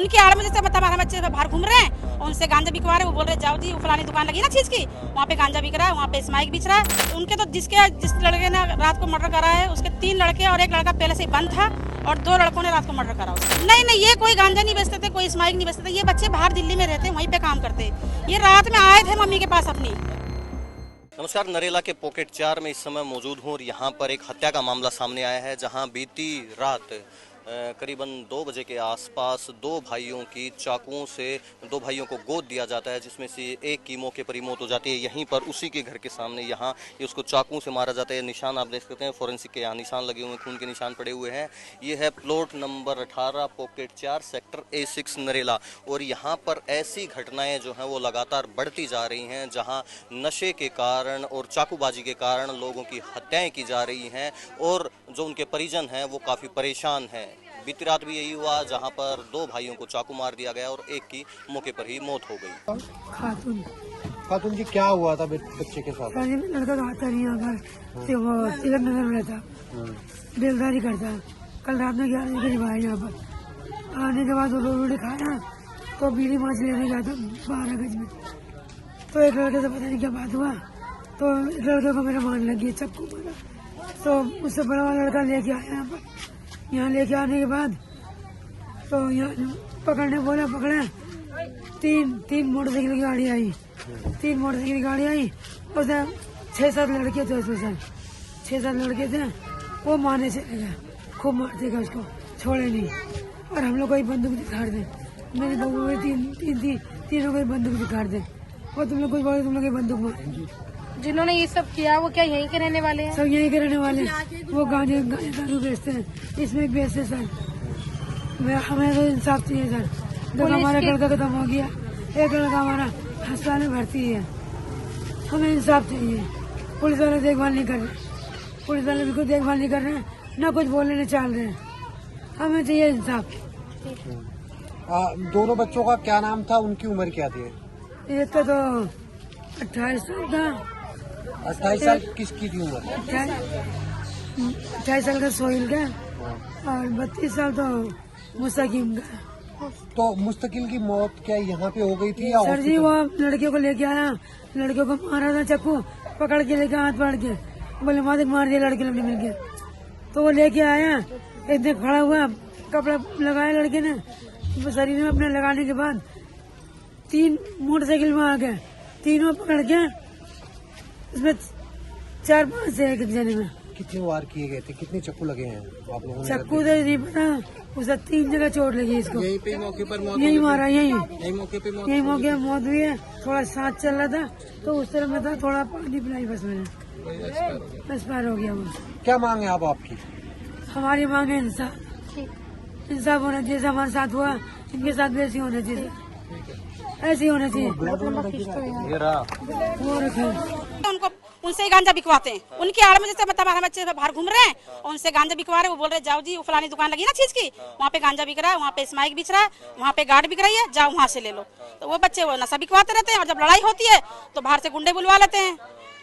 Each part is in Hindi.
उनकी आड़ में जैसे मतलब हमारे बच्चे बाहर घूम रहे हैं, उनसे गांजा बिकवा रहे, वो बोल रहे जाओ जी, वो फलानी दुकान लगी ना चीज की, वहाँ पे गांजा बिक रहा है, वहाँ पे स्माइक बिच रहा है। उनके तो जिस लड़के ने रात को मर्डर करा है, उसके 3 लड़के और 1 लड़का पहले से ही बंद था, और 2 लड़कों ने रात को मर्डर करा उसका। नहीं, ये कोई गांजा नहीं बेचते थे, कोई स्माइक नहीं बेचते थे, ये बच्चे बाहर दिल्ली में रहते, वहीं पे काम करते। ये रात में आए थे मम्मी के पास अपनी। नमस्कार, नरेला के पॉकेट 4 में इस समय मौजूद हूँ और यहाँ पर एक हत्या का मामला सामने आया है, जहाँ बीती रात करीबन 2 बजे के आसपास 2 भाइयों की चाकुओं से 2 भाइयों को गोद दिया जाता है, जिसमें से एक की मौके पर ही मौत हो जाती है। यहीं पर उसी के घर के सामने यहाँ ये उसको चाकुओं से मारा जाता है। निशान आप देख सकते हैं, फोरेंसिक के यहाँ निशान लगे हुए हैं, खून के निशान पड़े हुए हैं। ये है plot number 18 pocket 4 sector A6 Narela. और यहाँ पर ऐसी घटनाएं जो हैं वो लगातार बढ़ती जा रही हैं, जहाँ नशे के कारण और चाकूबाजी के कारण लोगों की हत्याएं की जा रही हैं और जो उनके परिजन हैं वो काफ़ी परेशान हैं। बीती रात भी यही हुआ, जहां पर 2 भाइयों को चाकू मार दिया गया और एक की मौके पर ही मौत हो गई। खातून जी, क्या हुआ था बच्चे के साथ? लड़का तो आता नहीं यहाँ पर, वो तिलक नगर में रहता, बेलदारी करता। कल रात में 11 बजे करीब आया यहाँ पर। आने के बाद वो रोटी खाया तो बीड़ी माछ लेने गया था 12 गज में, तो एक लड़के से पता नहीं क्या बात हुआ, तो लड़के को मेरा मान लगी, चक्कू मारा। तो उससे बड़ा वाला लड़का लेके आया यहाँ पर। यहाँ लेके आने के बाद तो यहाँ पकड़ने बोला, पकड़े। तीन मोटरसाइकिल की गाड़ी आई, 3 मोटरसाइकिल की गाड़ी आई। उसमें 6-7 लड़के थे, उसमें 6-7 लड़के थे। वो मारने चले गए, खूब मारते गए उसको, छोड़े नहीं। और हम लोग को बंदूक दिखा दे, मेरी बहू तीनों को बंदूक दिखा दे। और तुम लोग कुछ बोले, तुम लोग बंदूक मारेंगे। जिन्होंने ये सब किया वो क्या यहीं के रहने वाले हैं? सब यहीं के रहने वाले। वो गांजे दारू बेचते हैं, इसमें बेचते सर। हमें तो इंसाफ चाहिए सर। देखो हमारा लड़का खत्म हो गया, एक लड़का हमारा अस्पताल में भर्ती है, हमें इंसाफ चाहिए। पुलिस वाले देखभाल नहीं कर रहे, पुलिस वाले बिल्कुल देखभाल नहीं कर रहे हैं, न कुछ बोलने न चाल रहे हैं। हमें चाहिए इंसाफ। दोनों बच्चों का क्या नाम था, उनकी उम्र क्या थी? एक का तो 28 साल था। 28 साल किसकी थी उम्र? 28 साल का सोहिल का, और 32 साल तो मुस्तकीम का। तो मुस्तकिल की मौत क्या यहाँ पे हो गई थी या? सर जी, वो लड़कियों को लेके आया, लड़कियों को मारा था चक्कू पकड़ के, लेके हाथ पकड़ के, बोले मालिक मार दिया लड़के लोग ने मिलके। तो वो लेके आया, एक दिन खड़ा हुआ, कपड़ा लगाया लड़के ने शरीर में अपने, लगाने के बाद 3 मोटरसाइकिल में आ गए, तीनों पकड़ के उसमें 4-5 से एक जने में। कितने वार किए गए थे, कितने चक्कू लगे हैं आप लोगों ने? चक्कू तो नहीं पता, उसे 3 जगह चोट लगी इसको। यहीं पे मौके पर मौत? यही मारा, यही मौके पे मौत? यही मौके मौत हुई है। थोड़ा सांस चल रहा था तो उस तरह में था, थोड़ा पानी पिलाई बस मैंने, एक्सपायर हो गया वो। क्या मांग है आप आपकी? हमारी मांग है इंसाफ, इंसाफ होना चाहिए। जैसा हमारे साथ हुआ, इनके साथ भी ऐसे होना चाहिए, ऐसे होना चाहिए। वो रखे उनको, उनसे ही गांजा बिकवाते हैं। उनकी आड़ में जैसे मतलब हमारे बच्चे बाहर घूम रहे हैं, उनसे गांजा बिकवा रहे, वो बोल रहे जाओ जी, वो फलानी दुकान लगी ना चीज की, वहाँ पे गांजा बिक रहा है, वहाँ पे स्माइक बिच रहा है, वहाँ पे गार्ड बिक रही है, जाओ वहाँ से ले लो। तो वो बच्चे वो नशा बिकवाते रहते हैं, और जब लड़ाई होती है तो बाहर से गुंडे बुलवा लेते हैं,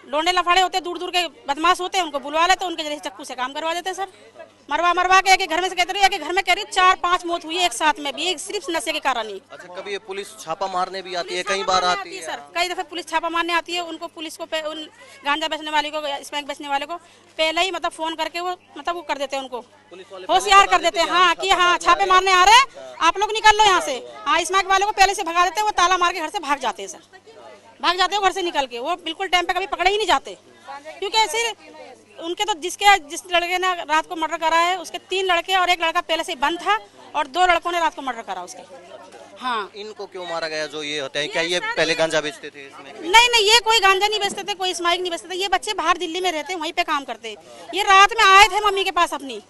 लोंडे लफाड़े होते हैं, दूर के बदमाश होते हैं, उनको बुलवा लेते हैं, उनके जरिए चक्कू से काम करवा देते हैं सर। मरवा के घर में से कहते रहे, घर में कह रही 4-5 मौत हुई है एक साथ में भी, एक सिर्फ नशे के कारण ही। अच्छा, कभी ये पुलिस छापा मारने भी आती है? कई बार आती है सर, कई दफे पुलिस छापा मारने आती है। उनको पुलिस को उन गांजा बेचने वाले को, स्मैक बेचने वाले को पहले ही मतलब फोन करके वो मतलब वो कर देते हैं, उनको होशियार कर देते हैं, हाँ कि हाँ छापे मारने आ रहे हैं, आप लोग निकल लो यहाँ से। हाँ, स्मैक वाले को पहले से भगा देते हैं, वो ताला मार के घर से भाग जाते हैं सर, भाग जाते हैं घर से निकल के। वो बिल्कुल टाइम पे कभी पकड़े ही नहीं जाते, क्योंकि ऐसे उनके तो जिस लड़के ने रात को मर्डर करा है, उसके 3 लड़के और 1 लड़का पहले से बंद था, और 2 लड़कों ने रात को मर्डर करा उसके। हाँ, इनको क्यों मारा गया जो ये होता है? क्या ये पहले गांजा बेचते थे इसमें? नहीं, ये कोई गांजा नहीं बेचते थे, कोई स्माइक नहीं बेचते थे, ये बच्चे बाहर दिल्ली में रहते, वहीं पे काम करते। ये रात में आए थे मम्मी के पास अपनी,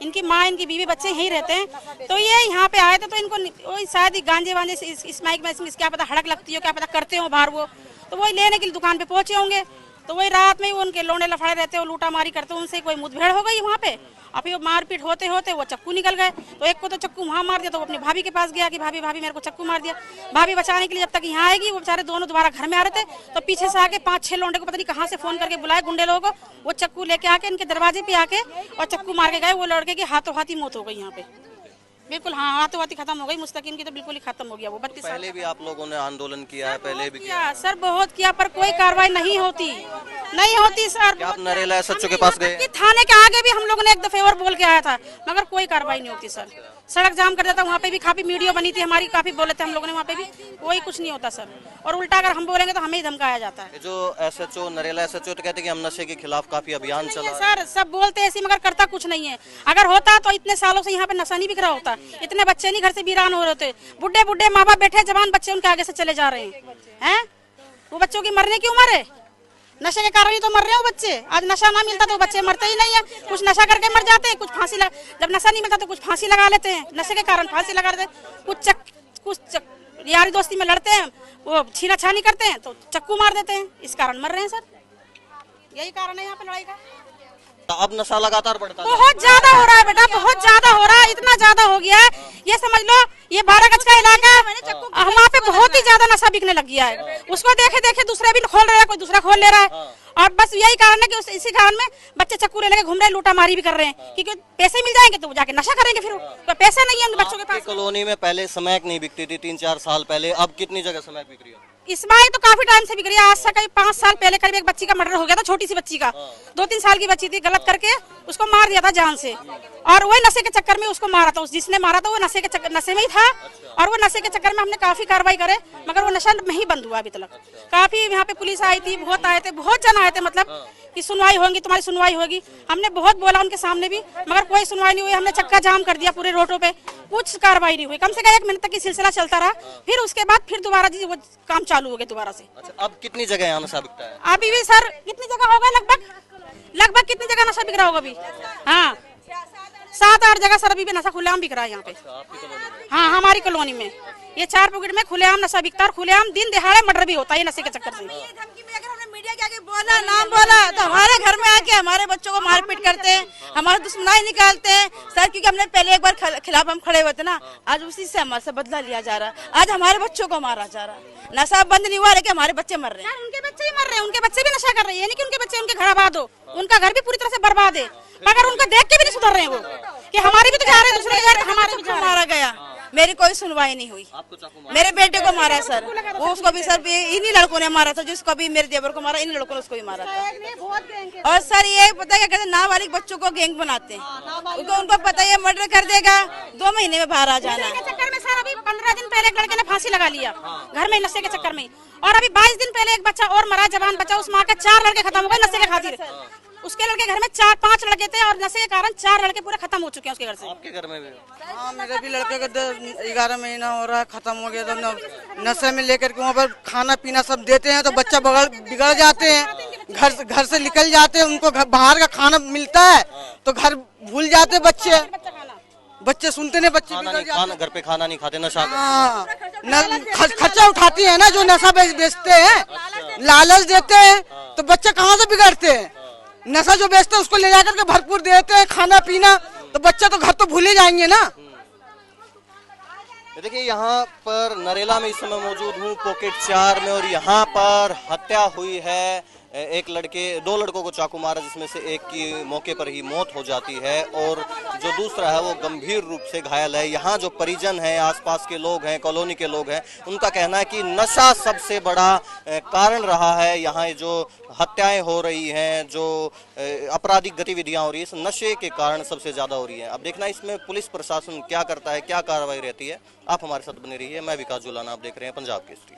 इनकी माँ, इनकी बीवी, बच्चे यहीं रहते हैं। तो ये यहाँ पे आए थे, तो इनको शायद गांजे वांजे स्माइक में क्या पता हड़क लगती हो, क्या पता करते हो बाहर वो, तो वही लेने के लिए दुकान पे पहुंचे होंगे। तो वही रात में ही उनके लोंडे लफाड़े रहते हो, लूटा मारी करते, उनसे कोई मुठभेड़ हो गई वहाँ पे। अब ये मारपीट होते होते वो चक्कू निकल गए, तो एक को तो चक्कू वहाँ मार दिया, तो वो अपनी भाभी के पास गया कि भाभी मेरे को चक्कू मार दिया। भाभी बचाने के लिए जब तक यहाँ आएगी, वो बेचारे दोनों दोबारा घर में आ रहे थे, तो पीछे से आके 5-6 लोंडे को पता नहीं कहाँ से फोन करके बुलाए गुंडे लोगों को, वो चक्कू लेके आके इनके दरवाजे पे आके और चक्कू मार के गए। वो लड़के की हाथों हाथ ही मौत हो गई यहाँ पे। बिल्कुल हाँ, हाथों हाथी खत्म हो गई। मुस्तकीम की तो बिल्कुल ही खत्म हो गया वो 32 साल। पहले भी आप लोगों ने आंदोलन किया है, पहले भी किया किया सर, बहुत किया, पर कोई कार्रवाई नहीं होती सर। क्या आप नरेला एसएचओ के पास गए? कि थाने के आगे भी हम लोगों ने एक दफे और बोल के आया था, मगर कोई कार्रवाई नहीं होती सर। सड़क जाम कर देता, वहाँ पे भी काफी वीडियो बनी थी हमारी, काफी बोले थे हम लोगों ने, वहाँ पे भी कोई कुछ नहीं होता सर। और उल्टा अगर हम बोलेंगे तो हमें ही धमकाया जाता है। ये जो एसएचओ नरेला एसएचओ तो कहते हैं कि हम नशे के खिलाफ काफी अभियान चला नहीं है सर, सब बोलते हैं ऐसे, मगर करता कुछ नहीं है। अगर होता तो इतने सालों से यहाँ पे नशा नहीं बिक रहा होता, इतने बच्चे नहीं घर से वीरान हो रहे थे। बुढ़े बुढ़े माँ बाप बैठे, जवान बच्चे उनके आगे से चले जा रहे हैं। वो बच्चों की मरने की उम्र है, नशे के कारण ही तो मर रहे हो बच्चे। आज नशा ना मिलता तो बच्चे मरते ही नहीं है। कुछ नशा करके मर जाते हैं, कुछ फांसी लगा, जब नशा नहीं मिलता तो कुछ फांसी लगा लेते हैं, नशे के कारण फांसी लगा लेते हैं। कुछ यारी दोस्ती में लड़ते हैं, वो छीना छानी करते हैं तो चक्कू मार देते हैं, इस कारण मर रहे हैं सर। यही कारण है यहाँ पे लड़ाई का। अब नशा लगातार बढ़ता है। बहुत ज्यादा हो रहा है बेटा, बहुत ज्यादा हो रहा है, इतना ज्यादा हो गया है, ये समझ लो ये 12 गज का इलाका, वहाँ पे बहुत ही ज्यादा नशा बिकने लग गया है। उसको देखे देखे दूसरे भी खोल रहे हैं, कोई दूसरा खोल ले रहा है। और बस यही कारण है कि इसी कारण में बच्चे चक्कू ले लेके घूम रहे हैं, लूटा मारी भी कर रहे हैं, क्योंकि पैसे मिल जाएंगे तो वो जाके नशा करेंगे। फिर तो पैसे नहीं है उन बच्चों के पास। कॉलोनी में पहले स्मैक नहीं बिकती थी 3-4 साल पहले, अब कितनी जगह स्मैक बिक रही है? इसमाइल तो काफी टाइम से बिक रही है। आज से करीब 5 साल पहले करीब एक बच्ची का मर्डर हो गया था, छोटी सी बच्ची का, 2-3 साल की बच्ची थी, गलत करके उसको मार दिया था जान से। और वही नशे के चक्कर में उसको मारा था, जिसने मारा था वो नशे में ही था। और वो नशे के चक्कर में हमने काफी कार्रवाई करे, मगर वो नशा नहीं बंद हुआ अभी तक। काफी यहाँ पे पुलिस आई थी, बहुत आए थे, बहुत जन आए थे, मतलब कि सुनवाई होगी, तुम्हारी सुनवाई होगी। हमने बहुत बोला उनके सामने भी, मगर कोई सुनवाई नहीं हुई। हमने चक्का जाम कर दिया पूरे रोडों पे, कुछ कार्रवाई नहीं हुई। कम से कम 1 महीने तक की सिलसिला चलता रहा। फिर उसके बाद फिर दोबारा जी वो काम चालू हो गया दोबारा से। अच्छा, अब कितनी जगह यहाँ नशा बिकता है? अभी भी सर कितनी जगह होगा, लगभग कितनी जगह नशा बिक रहा होगा अभी? हाँ 7-8 जगह सर अभी भी नशा खुलेआम बिक रहा है यहाँ पे। हाँ हमारी कॉलोनी में ये 4 पॉकेट में खुलेआम नशा बिकता है, और खुलेआम दिन दिहाड़े मर्डर भी होता है नशे के चक्कर से। मीडिया के आगे बोला, नाम बोला तो हमारे घर में आके हमारे बच्चों को मारपीट करते हैं, हमारे दुश्मनाई निकालते हैं सर। क्योंकि हमने पहले एक बार खिलाफ हम खड़े हुए थे ना, आज उसी से हमारे से बदला लिया जा रहा है। आज हमारे बच्चों को मारा जा रहा है। नशा बंद नहीं हुआ, लेकिन हमारे बच्चे मर रहे हैं। उनके बच्चे ही मर रहे हैं, उनके बच्चे भी नशा कर रहे हैं। नहीं कि उनके बच्चे उनके घर आबाद हो, उनका घर भी पूरी तरह से बर्बाद है, मगर उनको देख के भी नहीं सुधर रहे हैं वो, कि हमारे भी तो जा रहे हैं, दूसरे के घर हमारे भी जा रहे हैं। मारा गया, मेरी कोई सुनवाई नहीं हुई। मेरे बेटे को मारा सर, वो उसको भी सर इन्हीं लड़कों ने मारा था, जिसको भी मेरे देवर को मारा, इन्हीं लड़कों ने उसको भी मारा था। और सर ये पता है क्या कहते हैं, नाबालिग बच्चों को गैंग बनाते हैं, उनको पता है मर्डर कर देगा, 2 महीने में बाहर आ जाना है। चक्कर में सर अभी 15 दिन पहले एक लड़के ने फांसी लगा लिया घर में नशे के चक्कर में। और अभी 22 दिन पहले एक बच्चा और मरा, जवान बच्चा, उस माँ के 4 लड़के खत्म हो गए नशे के खातिर। उसके लड़के घर में 4-5 लड़के थे, और नशे के कारण 4 लड़के पूरे खत्म हो चुके हैं उसके घर से। आपके घर में भी? हाँ मेरे भी लड़के का 11 महीना हो रहा है, खत्म हो गया। तो नशे में लेकर के वहाँ पर खाना पीना सब देते हैं, तो बच्चा बिगड़ जाते हैं, घर से निकल जाते हैं। उनको बाहर का खाना मिलता है तो घर भूल जाते बच्चे सुनते नहीं, बच्चे घर पे खाना नहीं खाते, नशा हाँ खर्चा उठाती है ना जो नशा बेचते हैं, लालच देते हैं, तो बच्चे कहाँ से बिगड़ते हैं। नशा जो बेचते हैं उसको ले जाकर के भरपूर देते हैं खाना पीना, तो बच्चे तो घर तो भूले जाएंगे ना। देखिए यहाँ पर नरेला में इस समय मौजूद हूँ, पॉकेट 4 में, और यहाँ पर हत्या हुई है। 2 लड़कों को चाकू मारा, जिसमें से एक की मौके पर ही मौत हो जाती है, और जो दूसरा है वो गंभीर रूप से घायल है। यहाँ जो परिजन हैं, आसपास के लोग हैं, कॉलोनी के लोग हैं, उनका कहना है कि नशा सबसे बड़ा कारण रहा है। यहाँ जो हत्याएं हो रही हैं, जो आपराधिक गतिविधियां हो रही है, इस नशे के कारण सबसे ज्यादा हो रही है। अब देखना इसमें पुलिस प्रशासन क्या करता है, क्या कार्रवाई रहती है। आप हमारे साथ बने रहिए। मैं विकास जुलाना, आप देख रहे हैं पंजाब केसरी।